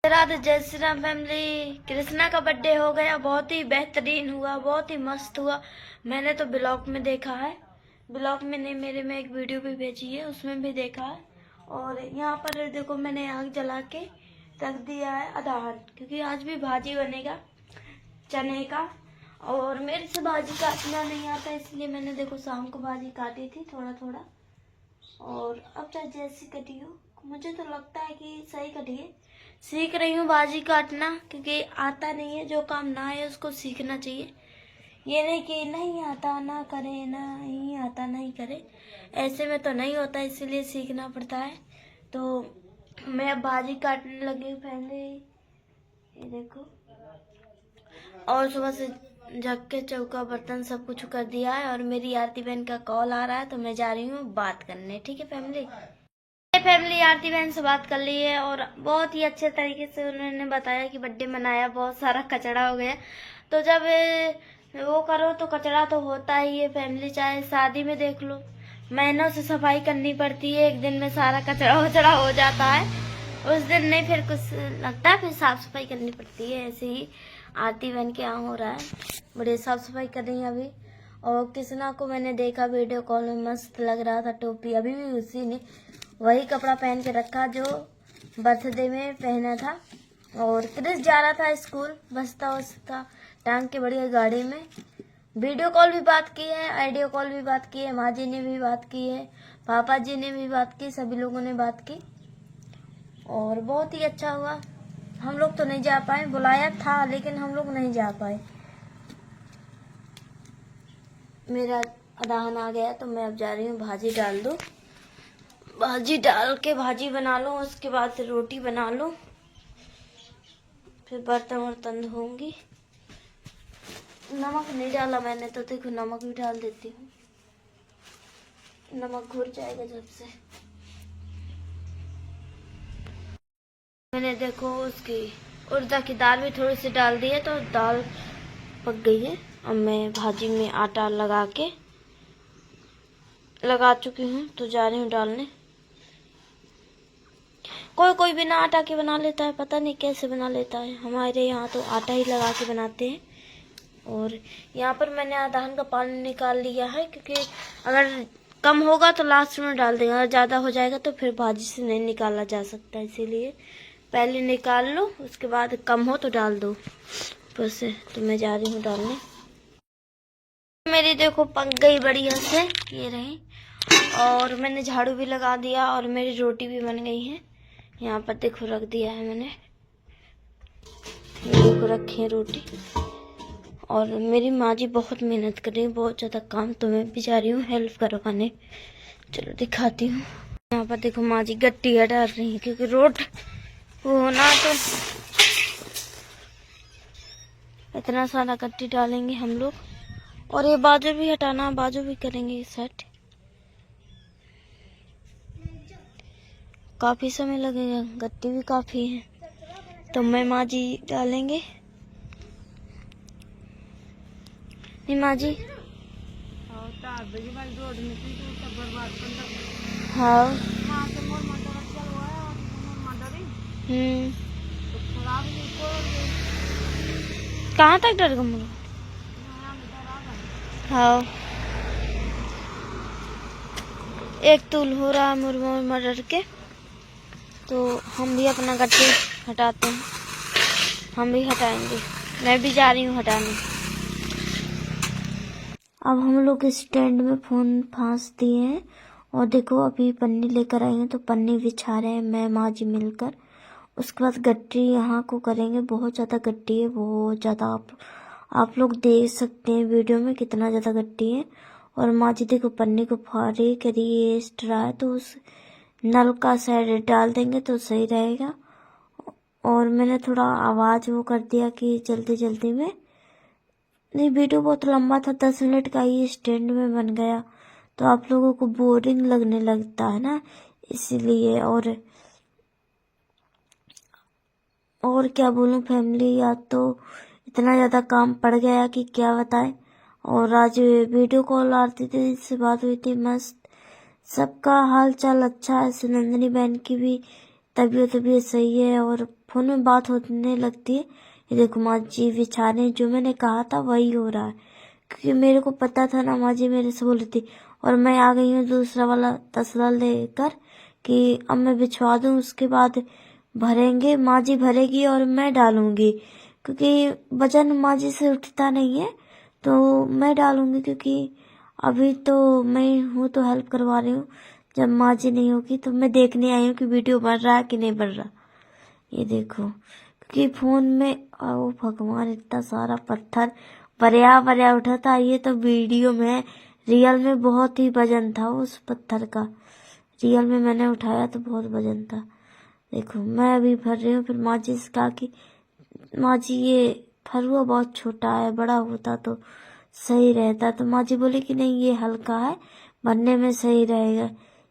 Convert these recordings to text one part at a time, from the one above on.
राधे जय श्री राम फैमिली। कृष्णा का बर्थडे हो गया, बहुत ही बेहतरीन हुआ, बहुत ही मस्त हुआ। मैंने तो ब्लॉग में देखा है, ब्लॉग में नहीं, मेरे में एक वीडियो भी भेजी है, उसमें भी देखा है। और यहाँ पर देखो मैंने आग जला के रख दिया है आधार, क्योंकि आज भी भाजी बनेगा चने का। और मेरे से भाजी काटना नहीं आता, इसलिए मैंने देखो शाम को भाजी काटी थी थोड़ा थोड़ा। और अब चाहे जैसी कटी हो, मुझे तो लगता है कि सही कटी है। सीख रही हूँ भाजी काटना, क्योंकि आता नहीं है। जो काम ना है उसको सीखना चाहिए। ये नहीं कि नहीं आता ना करे, नहीं आता नहीं करे, ऐसे में तो नहीं होता, इसीलिए सीखना पड़ता है। तो मैं अब भाजी काटने लगी हूँ पहले, ये देखो। और सुबह से जग के चौका बर्तन सब कुछ कर दिया है। और मेरी आरती बहन का कॉल आ रहा है, तो मैं जा रही हूँ बात करने। ठीक है फैमिली आरती बहन से बात कर ली है, और बहुत ही अच्छे तरीके से उन्होंने बताया कि बर्थडे मनाया, बहुत सारा कचरा हो गया। तो जब वो करो तो कचरा तो होता ही है फैमिली, चाहे शादी में देख लो, महीनों से सफाई करनी पड़ती है, एक दिन में सारा कचरा वचड़ा हो जाता है। उस दिन नहीं फिर कुछ लगता है, फिर साफ सफाई करनी पड़ती है। ऐसे ही आरती बहन के यहाँ हो रहा है, बड़े साफ सफाई कर रही है अभी। और कृष्णा को मैंने देखा वीडियो कॉल में, मस्त लग रहा था, टोपी अभी भी उसी ने वही कपड़ा पहन के रखा जो बर्थडे में पहना था। और क्रिस जा रहा था स्कूल, बस्ता वस्ता टांग के बढ़िया गाड़ी में। वीडियो कॉल भी बात की है, ऑडियो कॉल भी बात की है, माँ जी ने भी बात की है, पापा जी ने भी बात की, सभी लोगों ने बात की। और बहुत ही अच्छा हुआ। हम लोग तो नहीं जा पाए, बुलाया था लेकिन हम लोग नहीं जा पाए। मेरा अदाहन आ गया, तो मैं अब जा रही हूँ भाजी डाल दूँ। भाजी डाल के भाजी बना लो, उसके बाद फिर रोटी बना लो, फिर बर्तन वर्तन धोऊंगी। नमक नहीं डाला मैंने, तो देखो नमक भी डाल देती हूँ, नमक घुल जाएगा जब से। मैंने देखो उसकी उड़द की दाल भी थोड़ी सी डाल दी है, तो दाल पक गई है। अब मैं भाजी में आटा लगा चुकी हूँ, तो जा रही हूँ डालने। कोई कोई बिना आटा के बना लेता है, पता नहीं कैसे बना लेता है। हमारे यहाँ तो आटा ही लगा के बनाते हैं। और यहाँ पर मैंने आधान का पानी निकाल लिया है, क्योंकि अगर कम होगा तो लास्ट में डाल देंगे, अगर ज़्यादा हो जाएगा तो फिर भाजी से नहीं निकाला जा सकता, इसीलिए पहले निकाल लो, उसके बाद कम हो तो डाल दो बस। तो मैं जा रही हूँ डालने। मेरी देखो पक गई बढ़िया से, ये रही। और मैंने झाड़ू भी लगा दिया, और मेरी रोटी भी बन गई है। यहाँ पर देखो रख दिया है मैंने, देखो रखी है रोटी। और मेरी माँ जी बहुत मेहनत कर रही है, बहुत ज़्यादा काम, तो मैं भी जा रही हूँ हेल्प करवाने। चलो दिखाती हूँ। यहाँ पर देखो माँ जी गट्टी डाल रही है, क्योंकि रोड वो होना, तो इतना सारा गट्टी डालेंगे हम लोग। और ये बाजू भी हटाना, बाजू भी करेंगे सेट। काफ़ी समय लगेगा, गट्टी भी काफ़ी है, तो मैं माँ जी डालेंगे। नहीं माँ जी, हाँ कहाँ तक डर गए? हाँ एक तूल हो रहा है मुरमुर डर के, तो हम भी अपना गट्टी हटाते हैं, हम भी हटाएंगे। मैं भी जा रही हूँ हटाने। अब हम लोग स्टैंड में फोन फांस दिए हैं, और देखो अभी पन्नी लेकर आए हैं, तो पन्नी बिछा रहे हैं मैं माँ जी मिलकर। उसके बाद गट्टी यहाँ को करेंगे, बहुत ज़्यादा गट्टी है, बहुत ज़्यादा। आप लोग देख सकते हैं वीडियो में कितना ज़्यादा गट्टी है। और माँ जी देखो पन्नी को फाड़े करिए एक्स्ट्रा है, तो उस नल का साइड डाल देंगे तो सही रहेगा। और मैंने थोड़ा आवाज़ वो कर दिया कि जल्दी जल्दी में, नहीं वीडियो बहुत लंबा था, 10 मिनट का ही स्टैंड में बन गया, तो आप लोगों को बोरिंग लगने लगता है ना, इसीलिए। और क्या बोलूं फैमिली, या तो इतना ज़्यादा काम पड़ गया कि क्या बताएं। और आज वीडियो कॉल आती थी, इससे बात हुई थी, मस्त। सबका हाल चाल अच्छा है, सुनंदनी बहन की भी तबीयत सही है और फोन में बात होने लगती है। ये देखो माँ जी बिछा रहे हैं, जो मैंने कहा था वही हो रहा है, क्योंकि मेरे को पता था ना, माँ जी मेरे से बोली थी। और मैं आ गई हूँ दूसरा वाला तसला लेकर कि अब मैं बिछवा दूँ, उसके बाद भरेंगे, माँ जी भरेगी और मैं डालूंगी, क्योंकि वजन माँ जी से उठता नहीं है तो मैं डालूंगी, क्योंकि अभी तो मैं हूँ तो हेल्प करवा रही हूँ। जब माँ जी नहीं होगी तो मैं देखने आई हूँ कि वीडियो बन रहा है कि नहीं बन रहा। ये देखो, क्योंकि फोन में ओ भगवान इतना सारा पत्थर भरिया उठा था। ये तो वीडियो में, रियल में बहुत ही वजन था उस पत्थर का। रियल में मैंने उठाया तो बहुत वजन था। देखो मैं अभी भर रही हूँ। फिर माँ जी से कहा कि माँ जी ये फरुआ बहुत छोटा है, बड़ा होता तो सही रहता। तो माँ जी बोली कि नहीं ये हल्का है, बनने में सही रहेगा।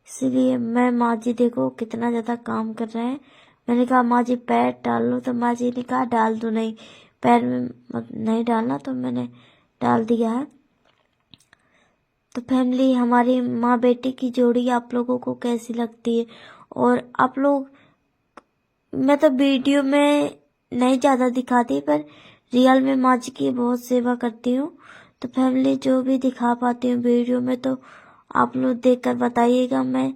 इसलिए मैं, माँ जी देखो कितना ज़्यादा काम कर रहे हैं। मैंने कहा माँ जी पैर डाल लो, तो माँ जी ने कहा डाल दो, नहीं पैर में नहीं डालना, तो मैंने डाल दिया है। तो फैमिली, हमारी माँ बेटी की जोड़ी आप लोगों को कैसी लगती है? और आप लोग, मैं तो वीडियो में नहीं ज़्यादा दिखाती, पर रियल में माँ जी की बहुत सेवा करती हूँ। तो फैमिली, जो भी दिखा पाती हूँ वीडियो में तो आप लोग देखकर बताइएगा मैं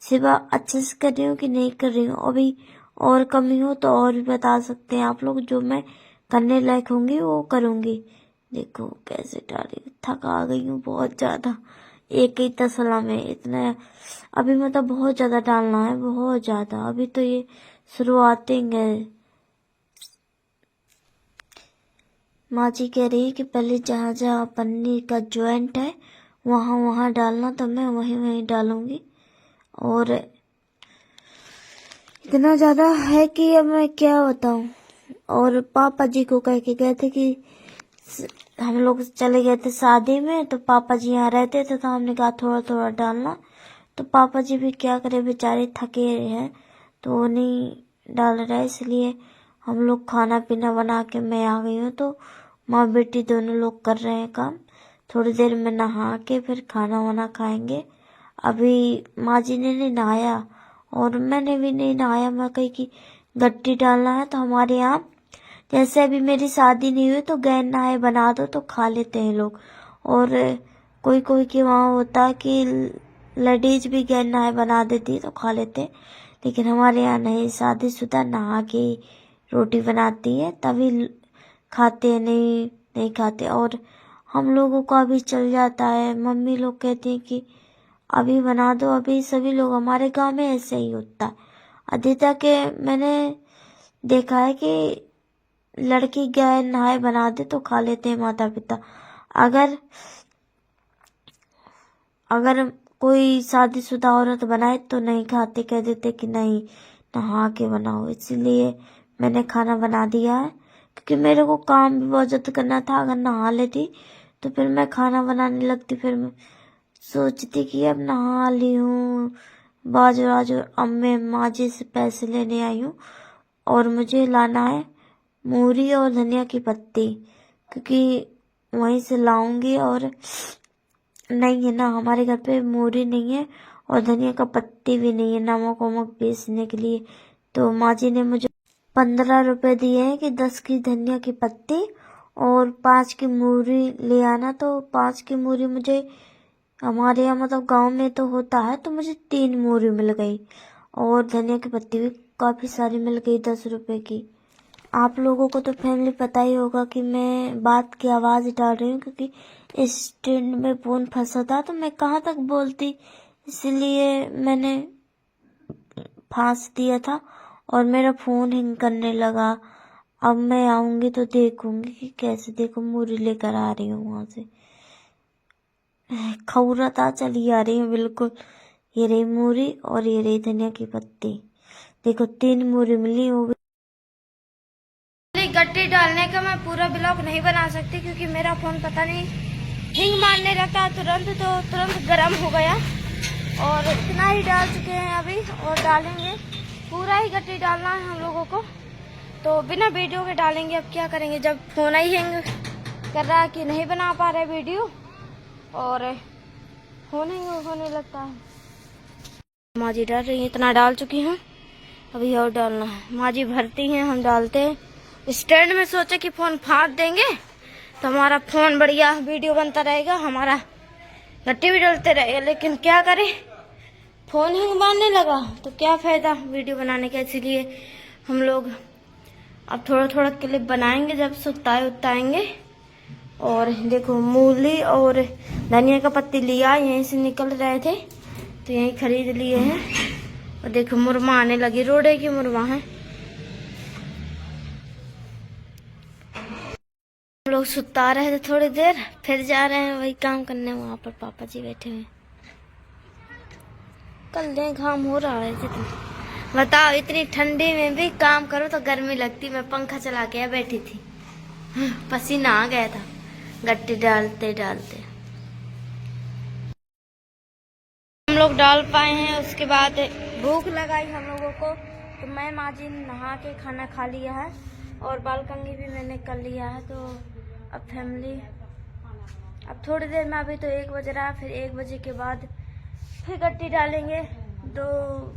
सेवा अच्छे से कर रही हूँ कि नहीं कर रही हूँ। अभी और कमी हो तो और भी बता सकते हैं आप लोग, जो मैं करने लायक होंगी वो करूँगी। देखो कैसे डाली, थक आ गई हूँ बहुत ज़्यादा, एक ही तसला में इतना। अभी मतलब बहुत ज़्यादा डालना है, बहुत ज़्यादा। अभी तो ये शुरुआतिंग है। माँ जी कह रही है कि पहले जहाँ जहाँ पन्नी का जॉइंट है वहाँ वहाँ डालना, तो मैं वहीं वहीं डालूंगी। और इतना ज़्यादा है कि अब मैं क्या बताऊँ। और पापा जी को कह के गए थे कि हम लोग चले गए थे शादी में, तो पापा जी यहाँ रहते थे, तो हमने कहा थोड़ा थोड़ा डालना। तो पापा जी भी क्या करे, बेचारे थके हैं तो वो नहीं डाल रहे। इसलिए हम लोग खाना पीना बना के मैं आ गई हूँ। तो माँ बेटी दोनों लोग कर रहे हैं काम। थोड़ी देर में नहा के फिर खाना वाना खाएंगे। अभी माँ जी ने नहीं नहाया और मैंने भी नहीं नहाया। मैं कही कि गट्टी डालना है, तो हमारे यहाँ जैसे अभी मेरी शादी नहीं हुई तो गैन नहाए बना दो तो खा लेते हैं लोग। और कोई कोई के वहाँ होता है कि लेडीज भी गैन नहाए बना देती तो खा लेते, लेकिन हमारे यहाँ नहीं, शादीशुदा नहा के रोटी बनाती है तभी खाते हैं, नहीं खाते। और हम लोगों का भी चल जाता है। मम्मी लोग कहती हैं कि अभी बना दो, अभी सभी लोग हमारे गांव में ऐसे ही होता है। अधिकतर के मैंने देखा है कि लड़की गाय नहाए बना दे तो खा लेते हैं माता पिता। अगर कोई शादीशुदा औरत बनाए तो नहीं खाते, कह देते कि नहीं नहा के बनाओ। इसलिए मैंने खाना बना दिया है, क्योंकि मेरे को काम भी बहुत ज़्यादा करना था। अगर नहा लेती तो फिर मैं खाना बनाने लगती, फिर मैं सोचती कि अब नहा ली हूँ, बाजू बाजू। अब मैं माँ जी से पैसे लेने आई हूँ और मुझे लाना है मूरी और धनिया की पत्ती, क्योंकि वहीं से लाऊंगी। और नहीं है ना हमारे घर पे, मूरी नहीं है और धनिया का पत्ती भी नहीं है नमक वमक पीसने के लिए। तो माँ जी ने मुझे 15 रुपए दिए हैं कि 10 की धनिया की पत्ती और 5 की मूरी ले आना। तो 5 की मूरी मुझे, हमारे यहाँ मतलब गांव में तो होता है, तो मुझे 3 मूरी मिल गई। और धनिया की पत्ती भी काफ़ी सारी मिल गई 10 रुपए की। आप लोगों को तो फैमिली पता ही होगा कि मैं बात की आवाज़ डाल रही हूँ, क्योंकि इस स्टैंड में फ़ोन फंसा था तो मैं कहाँ तक बोलती, इसलिए मैंने फांस दिया था और मेरा फ़ोन हैंग करने लगा। अब मैं आऊँगी तो देखूँगी कि कैसे। देखो मूरी लेकर आ रही हूँ वहाँ से, खौरता चली आ रही हूँ बिल्कुल। ये रही मूरी और ये रही धनिया की पत्ती। देखो 3 मूरी मिली। वो गट्टी डालने का मैं पूरा ब्लॉग नहीं बना सकती, क्योंकि मेरा फोन पता नहीं हिंग मारने लगता तुरंत, तो तुरंत गर्म हो गया। और इतना ही डाल चुके हैं अभी, और डालेंगे पूरा ही गट्टी डालना है हम लोगों को। तो बिना वीडियो के डालेंगे, अब क्या करेंगे जब फोन ही हैंग कर रहा है कि नहीं बना पा रहे वीडियो और फोन हैंग होने लगता है। माँ जी डाल रही है, इतना डाल चुकी हूँ। अभी और डालना है। माँ जी भरती हैं, हम डालते हैं। स्टैंड में सोचे कि फोन फाड़ देंगे तो हमारा फोन बढ़िया वीडियो बनता रहेगा, हमारा गट्टी भी डलते रहेगा, लेकिन क्या करें, फोन ही मारने लगा तो क्या फायदा वीडियो बनाने का। इसीलिए हम लोग अब थोड़ा थोड़ा क्लिप बनाएंगे जब सुताएंगे। और देखो मूली और धनिया का पत्ती लिया, यहीं से निकल रहे थे तो यहीं खरीद लिए हैं। और देखो मुरमा आने लगी, रोडे की मुरमा है। हम लोग सुता रहे थे थोड़ी देर, फिर जा रहे हैं वही काम करने। वहां पर पापा जी बैठे हुए। कल दे घाम हो रहा है जितना, बताओ इतनी ठंडी में भी काम करो तो गर्मी लगती। मैं पंखा चला के बैठी थी, पसीना आ गया था गट्टी डालते डालते। हम लोग डाल पाए हैं, उसके बाद भूख लगाई हम लोगों को तो मैं माँ जी नहा के खाना खा लिया है और बाल कंघी भी मैंने कर लिया है। तो अब फैमिली अब थोड़ी देर में, अभी तो 1 बज रहा है, फिर 1 बजे के बाद फिर गट्टी डालेंगे। 2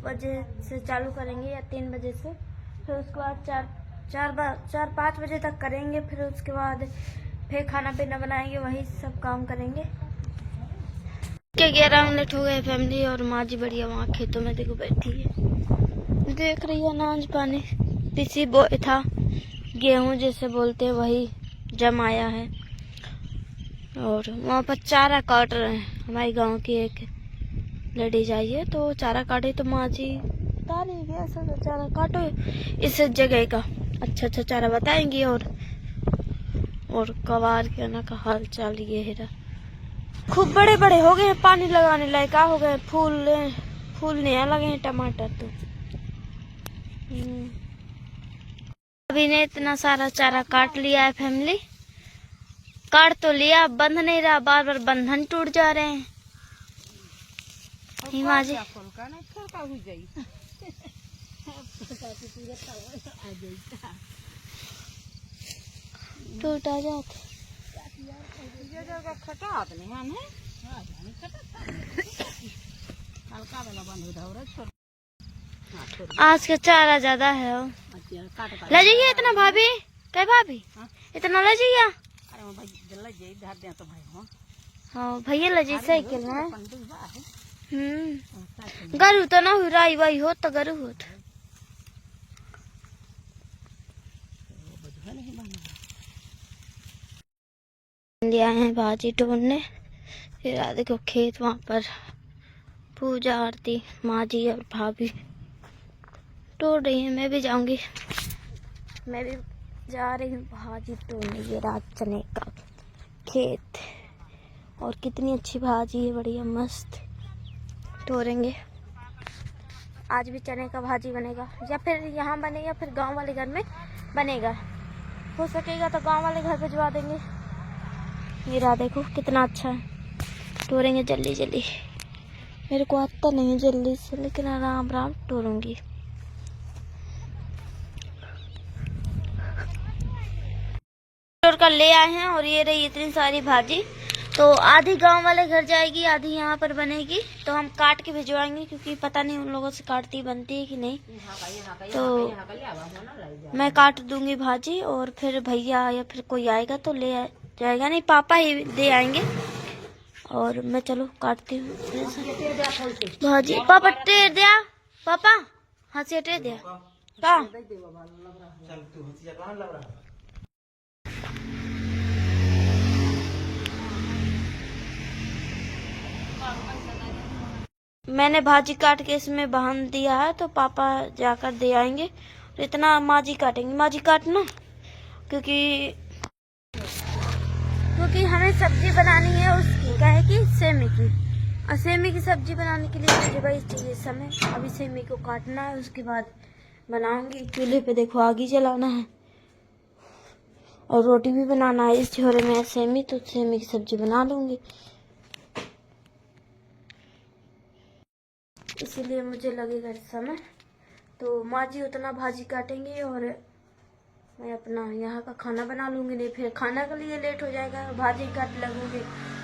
बजे से चालू करेंगे या 3 बजे से, फिर उसके बाद 4-5 बजे तक करेंगे। फिर उसके बाद फिर खाना पीना बनाएंगे, वही सब काम करेंगे। 11 मिनट हो गए फैमिली, और माँ जी बढ़िया वहाँ खेतों में देखो बैठी है, देख रही है अनाज पानी। पिसी बोए था गेहूं जैसे बोलते हैं, वही जमाया है। और वहाँ पर चारा काट रहे हैं। हमारे गांव की एक लेडीज आई है तो चारा काटे, तो माँ जी बता रही है ऐसा चारा काटो इस जगह का, अच्छा चारा बताएंगी। और कवार के ना का हाल चाल ये है, खूब बड़े बड़े हो गए हैं, पानी लगाने लायक हो गए। फूल नया लगे हैं टमाटर तो। अभी ने इतना सारा चारा काट लिया है फैमिली, काट तो लिया, बंध नहीं रहा, बार बार बंधन टूट जा रहे हैं। हिमा जी टूटा जाते आज का चारा ज्यादा है। ले जाइए इतना भाभी, क्या भाभी इतना ले जाइए। हाँ भैया ले जाइए साइकिल में। गरु तो ना हो राई वाई हो तो गरु हो ले आए हैं भाजी तोड़ने। फिर आधे को खेत वहाँ पर पूजा आरती माँ जी और भाभी तोड़ रही है। मैं भी जाऊंगी, मैं भी जा रही हूँ भाजी तोड़ने। ये रात चने का खेत, और कितनी अच्छी भाजी है, बढ़िया मस्त तोड़ेंगे। आज भी चने का भाजी बनेगा, या फिर यहाँ बनेगा या फिर गांव वाले घर में बनेगा। हो सकेगा तो गांव वाले घर भिजवा देंगे। ये रहा देखो कितना अच्छा है, तोड़ेंगे जल्दी जल्दी। मेरे को आता नहीं है जल्दी से, लेकिन आराम आराम तोड़ूंगी। तोड़ कर ले आए हैं, और ये रही इतनी सारी भाजी। तो आधी गांव वाले घर जाएगी, आधी यहाँ पर बनेगी। तो हम काट के भिजवाएंगे, क्योंकि पता नहीं उन लोगों से काटती बनती है कि नहीं। तो मैं काट दूंगी भाजी, और फिर भैया या फिर कोई आएगा तो ले जाएगा, नहीं पापा ही दे आएंगे। और मैं चलो काटती हूँ भाजी। पापा टेर दिया, पापा हाँ से टेर दिया का। मैंने भाजी काट के इसमें बांध दिया है, तो पापा जाकर दे आएंगे। इतना माँ जी काटेंगे, माँ जी काटना, क्योंकि हमें सब्जी बनानी है उसकी, क्या है कि सेमी की। और सेमी की सब्जी बनाने के लिए मुझे भाई चाहिए समय। अभी सेमी को काटना है, उसके बाद बनाऊंगी। चूल्हे पे देखो आग ही जलाना है, और रोटी भी बनाना है। इस छोरे में सेमी, तो सेमी की सब्जी बना लूंगी। इसीलिए मुझे लगेगा समय। तो माँ जी उतना भाजी काटेंगे, और मैं अपना यहाँ का खाना बना लूंगी। नहीं फिर खाना के लिए लेट हो जाएगा, भाजी काट लगूंगी।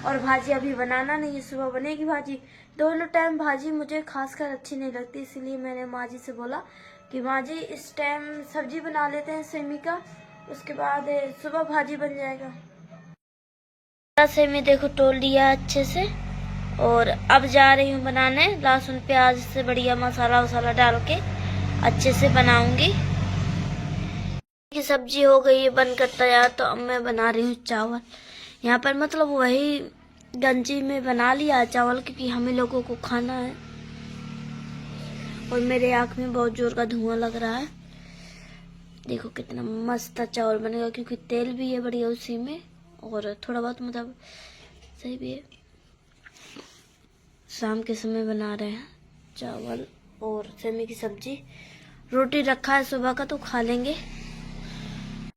और भाजी अभी बनाना नहीं है, सुबह बनेगी भाजी। दोनों टाइम भाजी मुझे खासकर अच्छी नहीं लगती, इसीलिए मैंने माँ जी से बोला कि माँ जी इस टाइम सब्जी बना लेते हैं सेमी का, उसके बाद सुबह भाजी बन जाएगा। सेमी देखो तोड़ लिया अच्छे से, और अब जा रही हूँ बनाने। लहसुन प्याज से बढ़िया मसाला वसाला डाल के अच्छे से बनाऊंगी। की सब्जी हो गई है बनकर तैयार, तो अब मैं बना रही हूँ चावल। यहाँ पर मतलब वही गंजी में बना लिया चावल, क्योंकि हमें लोगों को खाना है। और मेरे आँख में बहुत जोर का धुआं लग रहा है। देखो कितना मस्त चावल बनेगा, क्योंकि तेल भी है बढ़िया उसी में, और थोड़ा बहुत मतलब सही भी है। शाम के समय बना रहे हैं चावल और सेमी की सब्जी। रोटी रखा है सुबह का, तो खा लेंगे।